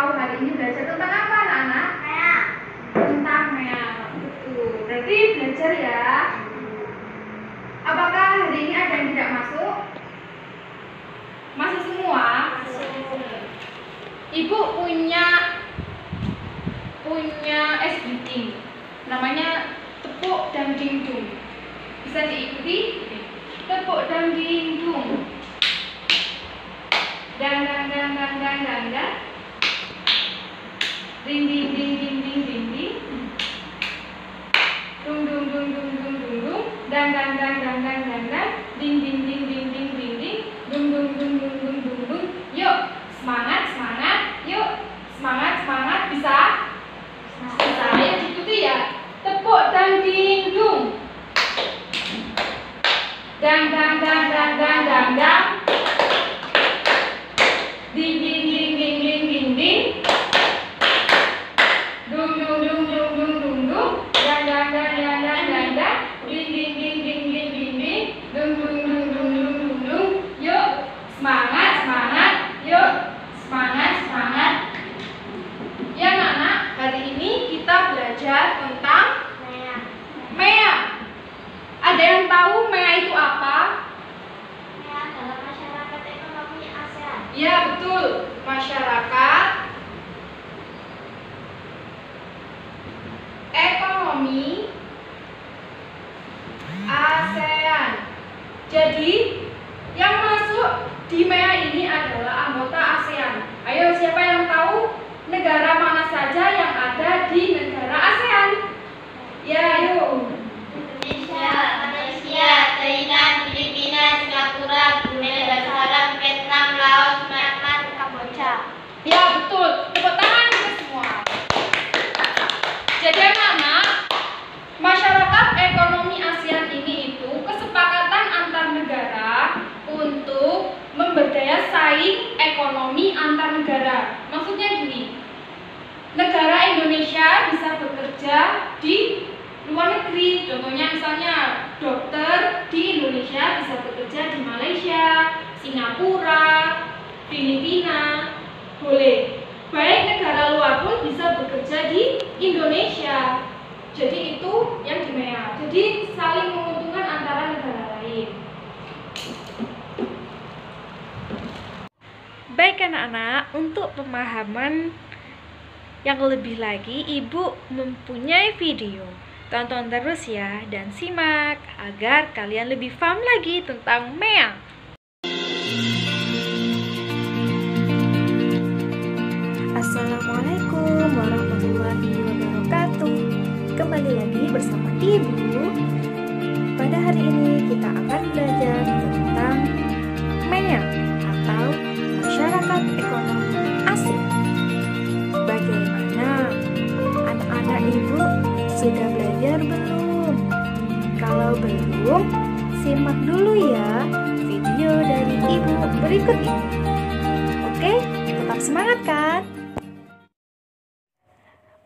tahu hari ini belajar tentang apa anak-anak? MEA. Tentang MEA. Betul. Berarti belajar ya. Apakah hari ini ada yang tidak masuk? Masuk semua? Ibu punya es biting. Namanya tepuk dan dingdung. Bisa diikuti? Tepuk dan dingdung. Dang dang dang dang dang dang dang. Ding ding ding ding ding ding ding. Dung dung dung dung dung dung dung. Dang dang dang dang dang dang dang. Ding ding ding ding ding ding ding. Dung dung dung dung dung dung dung. Yuk, semangat semangat. Yuk, semangat semangat. Bisa? Bisa. Ayo diikuti ya. Tepuk dan dingdung. Dang dang dang dang dang dang dang. Ding ding ding ding ding ding ding. Dung dung dung dung dung dung dung. Dang dang dang dang dang dang dang. Ding ding ding ding ding ding ding. Dung dung dung dung dung dung dung. Yuk, semangat semangat. Yuk, semangat semangat. Ya anak-anak, hari ini kita belajar tentang MEA. MEA. Ada yang tahu MEA itu apa? MEA adalah masyarakat ekonomi ASEAN. Ya betul, masyarakat ekonomi ASEAN. Jadi yang masuk di MEA ini adalah anggota ASEAN. Ayo, siapa yang tahu negara mana saja yang ada di negara ASEAN? Ya, ayo. Indonesia, Malaysia, Thailand, Filipina, Singapura, Brunei Darussalam, Vietnam, Laos, Myanmar, Kamboja. Ya betul, tepuk tangan kita semua. Jadi anak-anak, masyarakat ekonomi ASEAN ini itu kesepakatan antar negara untuk memberdaya saing ekonomi antar negara. Maksudnya gini, negara Indonesia bisa bekerja di luar negeri. Contohnya misalnya dokter di Indonesia bisa bekerja di Malaysia, Singapura, Filipina, boleh. Baik negara luar pun bisa bekerja di Indonesia. Jadi itu yang di MEA. Jadi saling menguntungkan antara negara lain. Baik anak-anak, untuk pemahaman yang lebih lagi, Ibu mempunyai video. Tonton terus ya dan simak agar kalian lebih paham lagi tentang MEA. Assalamualaikum warahmatullahi wabarakatuh. Kembali lagi bersama Ibu. Pada hari ini kita akan belajar tentang MEA atau Masyarakat Ekonomi ASEAN. Bagaimana anak-anak Ibu sudah belajar belum? Kalau belum, simak dulu ya video dari Ibu berikut ini. Oke, tetap semangat kan?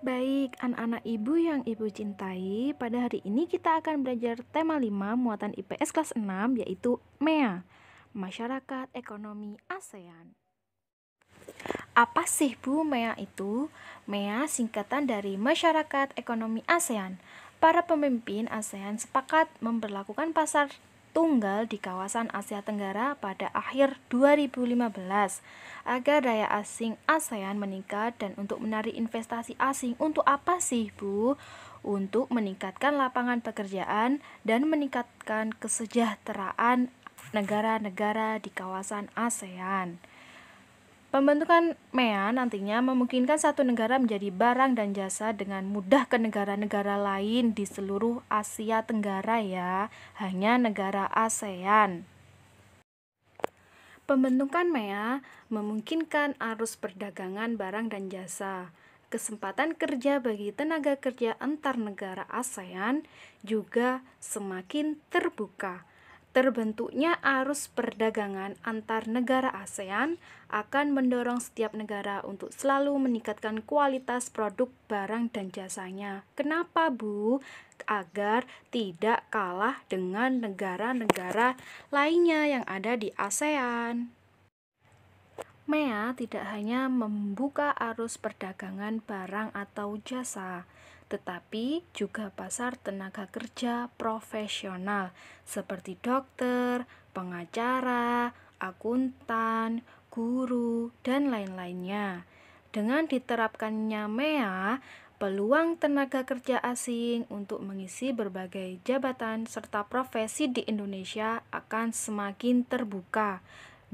Baik, anak-anak Ibu yang Ibu cintai, pada hari ini kita akan belajar tema 5 muatan IPS kelas 6 yaitu MEA, Masyarakat Ekonomi ASEAN. Apa sih Bu MEA itu? MEA singkatan dari Masyarakat Ekonomi ASEAN. Para pemimpin ASEAN sepakat memberlakukan pasar tunggal di kawasan Asia Tenggara pada akhir 2015 agar daya asing ASEAN meningkat dan untuk menarik investasi asing. Untuk apa sih Bu? Untuk meningkatkan lapangan pekerjaan dan meningkatkan kesejahteraan negara-negara di kawasan ASEAN. Pembentukan MEA nantinya memungkinkan satu negara menjadi barang dan jasa dengan mudah ke negara-negara lain di seluruh Asia Tenggara ya, hanya negara ASEAN. Pembentukan MEA memungkinkan arus perdagangan barang dan jasa. Kesempatan kerja bagi tenaga kerja antar negara ASEAN juga semakin terbuka. Terbentuknya arus perdagangan antar negara ASEAN akan mendorong setiap negara untuk selalu meningkatkan kualitas produk barang dan jasanya. Kenapa Bu? Agar tidak kalah dengan negara-negara lainnya yang ada di ASEAN. MEA tidak hanya membuka arus perdagangan barang atau jasa, tetapi juga pasar tenaga kerja profesional seperti dokter, pengacara, akuntan, guru, dan lain-lainnya. Dengan diterapkannya MEA, peluang tenaga kerja asing untuk mengisi berbagai jabatan serta profesi di Indonesia akan semakin terbuka.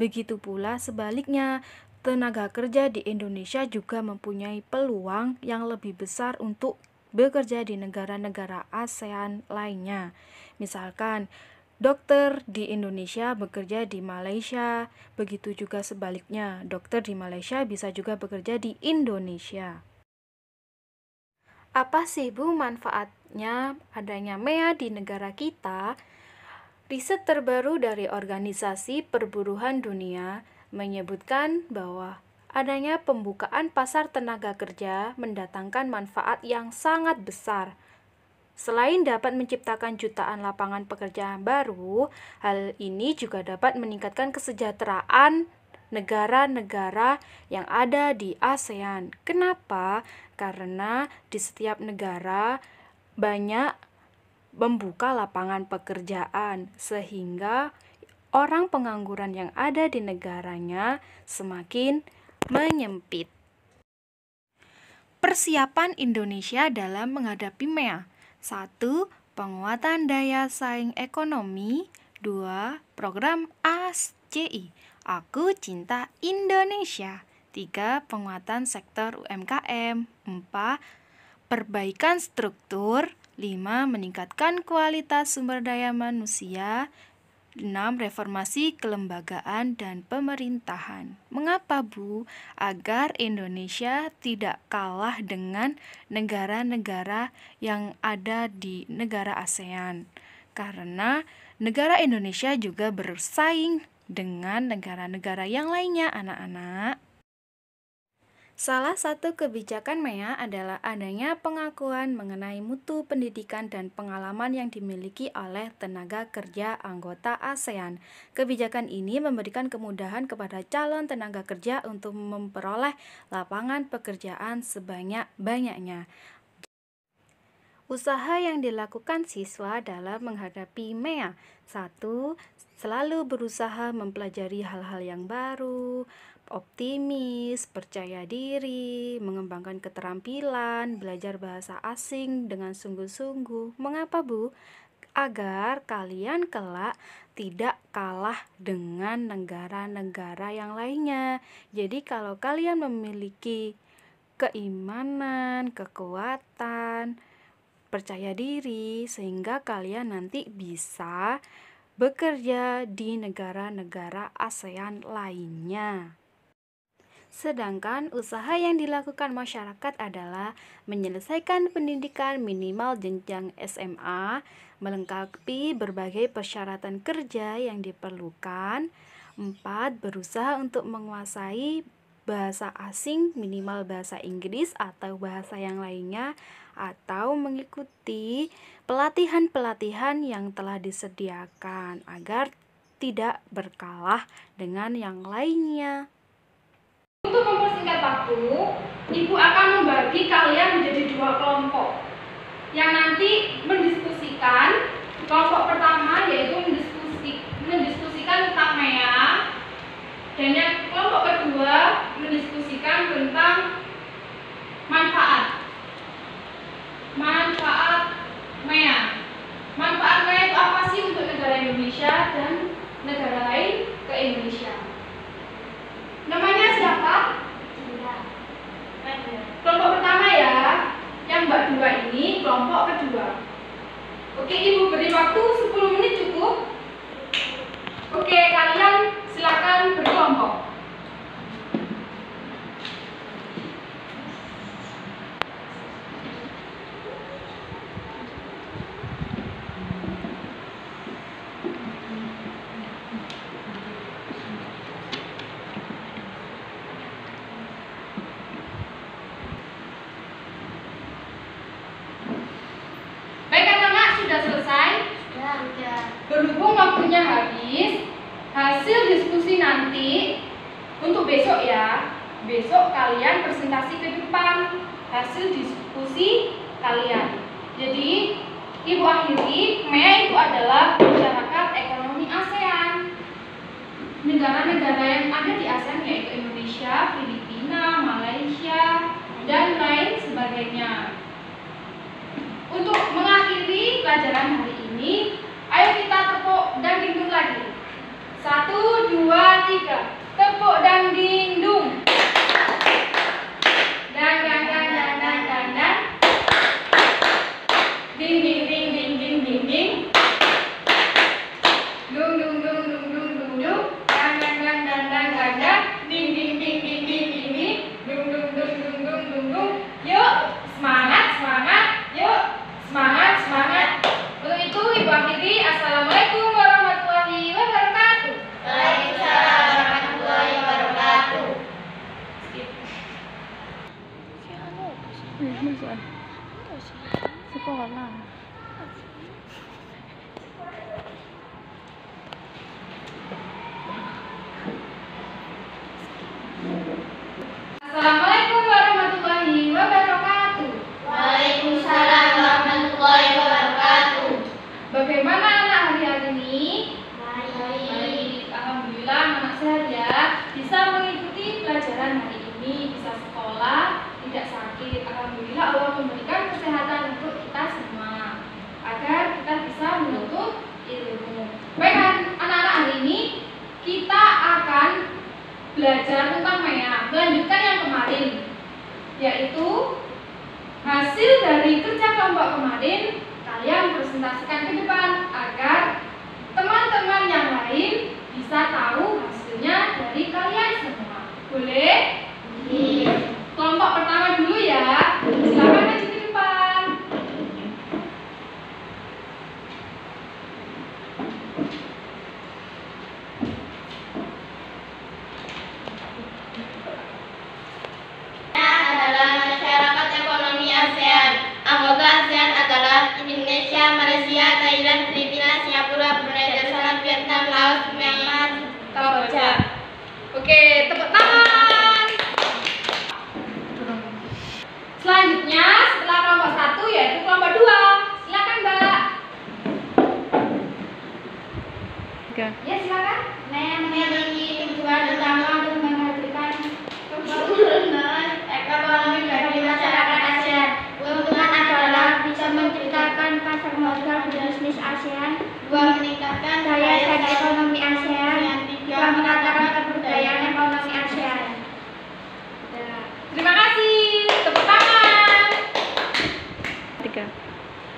Begitu pula sebaliknya, tenaga kerja di Indonesia juga mempunyai peluang yang lebih besar untuk bekerja di negara-negara ASEAN lainnya. Misalkan, dokter di Indonesia bekerja di Malaysia, begitu juga sebaliknya, dokter di Malaysia bisa juga bekerja di Indonesia. Apa sih Bu manfaatnya adanya MEA di negara kita? Riset terbaru dari Organisasi Perburuhan Dunia menyebutkan bahwa adanya pembukaan pasar tenaga kerja mendatangkan manfaat yang sangat besar. Selain dapat menciptakan jutaan lapangan pekerjaan baru, hal ini juga dapat meningkatkan kesejahteraan negara-negara yang ada di ASEAN. Kenapa? Karena di setiap negara banyak membuka lapangan pekerjaan, sehingga orang pengangguran yang ada di negaranya semakin menyempit. Persiapan Indonesia dalam menghadapi MEA. 1. Penguatan daya saing ekonomi. 2. Program ASCI. Aku Cinta Indonesia. 3. Penguatan sektor UMKM. 4. Perbaikan struktur. 5. Meningkatkan kualitas sumber daya manusia. 6. Reformasi kelembagaan dan pemerintahan. Mengapa Bu? Agar Indonesia tidak kalah dengan negara-negara yang ada di negara ASEAN. Karena negara Indonesia juga bersaing dengan negara-negara yang lainnya, anak-anak. Salah satu kebijakan MEA adalah adanya pengakuan mengenai mutu pendidikan dan pengalaman yang dimiliki oleh tenaga kerja anggota ASEAN. Kebijakan ini memberikan kemudahan kepada calon tenaga kerja untuk memperoleh lapangan pekerjaan sebanyak-banyaknya. Usaha yang dilakukan siswa dalam menghadapi MEA. 1. Selalu berusaha mempelajari hal-hal yang baru, optimis, percaya diri, mengembangkan keterampilan, belajar bahasa asing dengan sungguh-sungguh. Mengapa Bu? Agar kalian kelak tidak kalah dengan negara-negara yang lainnya. Jadi kalau kalian memiliki keimanan, kekuatan, percaya diri, sehingga kalian nanti bisa bekerja di negara-negara ASEAN lainnya. Sedangkan usaha yang dilakukan masyarakat adalah menyelesaikan pendidikan minimal jenjang SMA, melengkapi berbagai persyaratan kerja yang diperlukan. 4. Berusaha untuk menguasai bahasa asing, minimal bahasa Inggris atau bahasa yang lainnya, atau mengikuti pelatihan-pelatihan yang telah disediakan agar tidak berkalah dengan yang lainnya. Untuk mempersingkat waktu, Ibu akan membagi kalian menjadi 2 kelompok yang nanti mendiskusikan. Kelompok pertama yaitu mendiskusikan tentang MEA, dan yang kelompok kedua mendiskusikan tentang manfaat MEA. Manfaat MEA itu apa sih untuk negara Indonesia dan negara lain ke Indonesia? Namanya siapa? Kelompok pertama ya, yang Mbak Dua ini kelompok kedua. Oke, Ibu beri waktu 10 menit cukup? Oke, kalian silakan berkelompok. Berhubung waktunya habis, hasil diskusi nanti Untuk besok ya, besok kalian presentasi ke depan hasil diskusi kalian. Jadi Ibu akhiri, MEA itu adalah masyarakat ekonomi ASEAN. Negara-negara yang ada di ASEAN yaitu Indonesia, Filipina, Malaysia, dan lain sebagainya. Untuk mengakhiri pelajaran hari ini, ayo kita tepuk dan dindung lagi. 1, 2, 3. Tepuk dan dindung. Dan. Ding ding ding ding ding ding ding. Dung dung dung dung dung dung dung. Dan. Ding ding ding ding ding ding ding. Dung dung dung dung dung dung dung. Yuk, semangat. Yuk, semangat. Untuk itu Ibu akhiri. Assalamualaikum warahmatullahi wabarakatuh. Waalaikumsalam warahmatullahi wabarakatuh. Sekolah. Assalamualaikum warahmatullahi wabarakatuh. Waalaikumsalam warahmatullahi wabarakatuh. Bagaimana anak hari ini? Baik. Alhamdulillah anak sehat ya. Bisa mengikuti pelajaran hari ini, bisa sekolah, tidak sakit. Alhamdulillah Allah memberikan kesehatan untuk kita semua agar kita bisa menuntut ilmu. Baik anak-anak, hari ini kita akan belajar tentang MEA, melanjutkan yang kemarin, yaitu hasil dari kerja kelompok kemarin kalian presentasikan ke depan agar teman-teman yang lain bisa tahu hasilnya dari kalian semua. Boleh? Kelompok pertama dulu ya. Silakan maju ke depan. Adalah masyarakat ekonomi ASEAN. Anggota ASEAN adalah Indonesia, Malaysia, Thailand, Filipina, Singapura, Brunei Darussalam, Vietnam, Laos, Myanmar, Kamboja. Oke, tepuk tangan. Selanjutnya setelah kelompok 1 yaitu kelompok 2. Silakan Mbak. Ya silakan. Memiliki tujuan utama untuk menghadirkan pembangunan ekonomi bagi masyarakat ASEAN. Keuntungan adalah bisa menciptakan pasar modal bisnis ASEAN, 2. meningkatkan daya saing ekonomi ASEAN, 3. meningkatkan kebudayaan ekonomi ASEAN. Terima kasih. Tepuk tangan.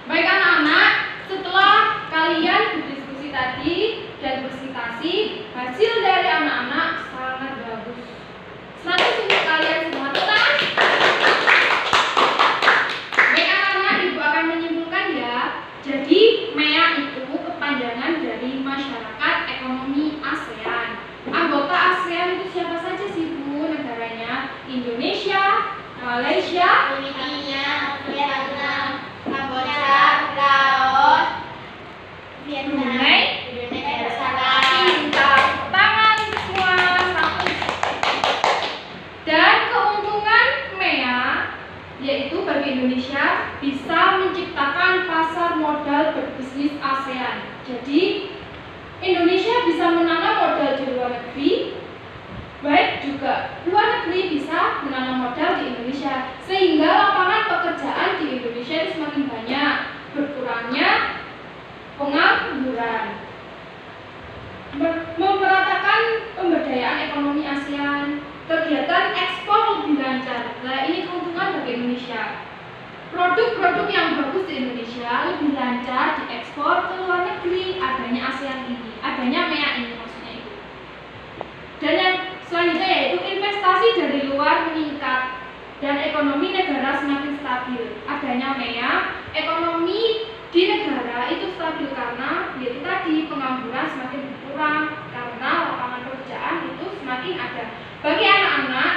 Baik anak-anak, setelah kalian berdiskusi tadi dan presentasi, hasil dari anak-anak sangat bagus. Selanjutnya untuk kalian semua tenang. Baik anak-anak, Ibu akan menyimpulkan ya. Jadi MEA itu kepanjangan dari Masyarakat Ekonomi ASEAN. Anggota ASEAN itu siapa saja sih Bu negaranya? Indonesia, Malaysia, Filipina, Vietnam, Kamboja, Laos, Vietnam, Brunei, Indonesia Darussalam. Pintar. Tangan semua. Dan keuntungan MEA yaitu bagi Indonesia bisa menciptakan pasar modal berbisnis ASEAN. Jadi Indonesia bisa menanam modal di luar negeri, baik juga luar negeri bisa menanam modal di Indonesia, sehingga lapangan pekerjaan di Indonesia itu semakin banyak, berkurangnya pengangguran. Memeratakan pemberdayaan ekonomi ASEAN, kegiatan ekspor lebih lancar. Nah, ini keuntungan bagi Indonesia. Produk-produk yang bagus di Indonesia lebih lancar diekspor ke luar negeri, adanya ASEAN ini, adanya MEA ini maksudnya itu. Dan yang selanjutnya yaitu investasi dari luar meningkat dan ekonomi negara semakin stabil. Adanya MEA, ekonomi di negara itu stabil karena yaitu tadi pengangguran semakin berkurang karena lapangan pekerjaan itu semakin ada. Bagi anak-anak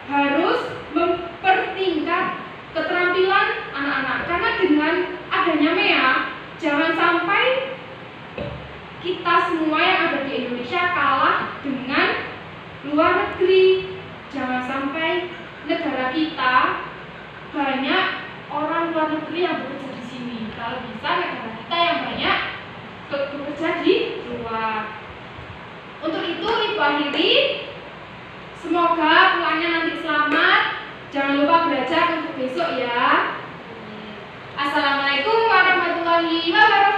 harus mempertingkat keterampilan anak-anak karena dengan adanya MEA jangan sampai kita semua yang ada di Indonesia kalah dengan luar negeri. Jangan sampai negara kita banyak orang luar negeri yang bekerja di sini. Kalau bisa negara kita yang banyak bekerja di luar. Untuk itu Ibu akhiri. Semoga pulangnya nanti selamat. Jangan lupa belajar untuk besok ya. Assalamualaikum warahmatullahi wabarakatuh.